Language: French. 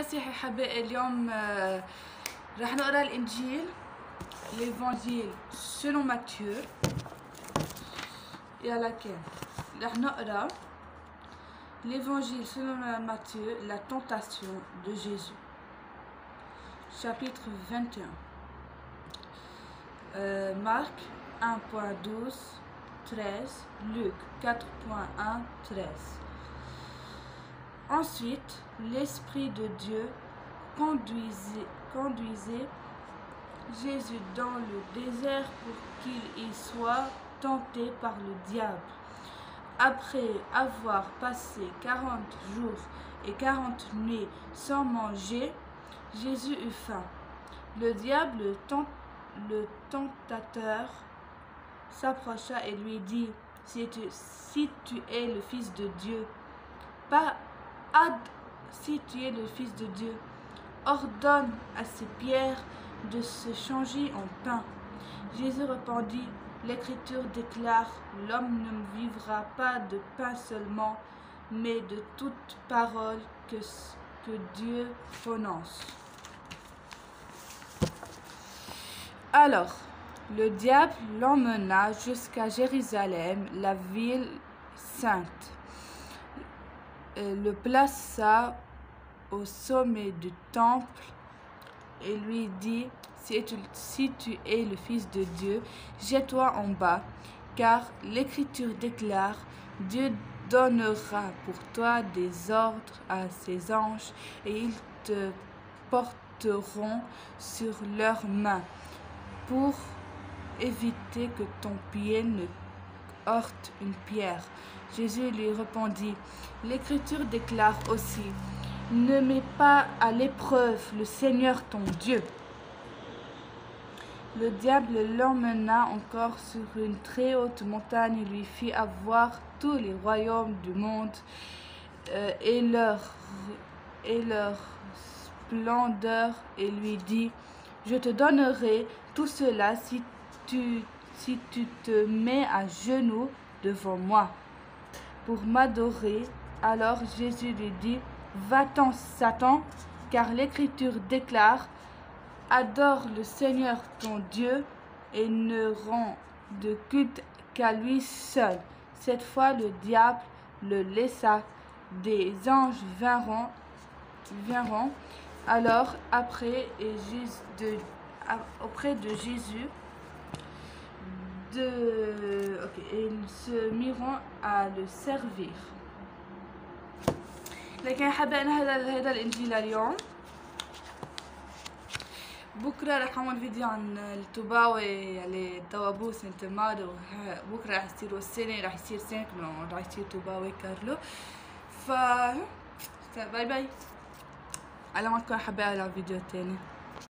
المسيحي حبايبي اليوم راح نقرا الانجيل l'évangile selon Matthieu. يلا كان راح نقرا l'évangile selon Matthieu, la tentation de Jésus, chapitre 21. Marc 1.12, 13, Luc 4.1, 13. Ensuite, l'Esprit de Dieu conduisait Jésus dans le désert pour qu'il y soit tenté par le diable. Après avoir passé 40 jours et 40 nuits sans manger, Jésus eut faim. Le diable, le tentateur, s'approcha et lui dit, si tu es le Fils de Dieu, si tu es le Fils de Dieu, ordonne à ces pierres de se changer en pain. Jésus répondit, l'Écriture déclare, l'homme ne vivra pas de pain seulement, mais de toute parole que Dieu prononce. Alors, le diable l'emmena jusqu'à Jérusalem, la ville sainte, le plaça au sommet du temple et lui dit, si tu es le Fils de Dieu, jette-toi en bas, car l'Écriture déclare, Dieu donnera pour toi des ordres à ses anges et ils te porteront sur leurs mains pour éviter que ton pied ne heurte une pierre. Jésus lui répondit, l'Écriture déclare aussi, ne mets pas à l'épreuve le Seigneur ton Dieu. Le diable l'emmena encore sur une très haute montagne et lui fit avoir tous les royaumes du monde et leur splendeur et lui dit, je te donnerai tout cela si tu te mets à genoux devant moi pour m'adorer. Alors Jésus lui dit, va-t'en Satan, car l'Écriture déclare, adore le Seigneur ton Dieu et ne rends de culte qu'à lui seul. Cette fois le diable le laissa. Des anges vinrent alors auprès de Jésus et ils se mirent à le servir. لكن حابة أنا هذا الإنجيل اليوم. بكرة راح أعمل فيديو عن التوباوي يعني الطوابوس انتمار، بكرة راح يصيروا السنة، راح يصير سنة راح يصير توباوي كارلو. باي باي، على ما تكون حابة على فيديو تاني.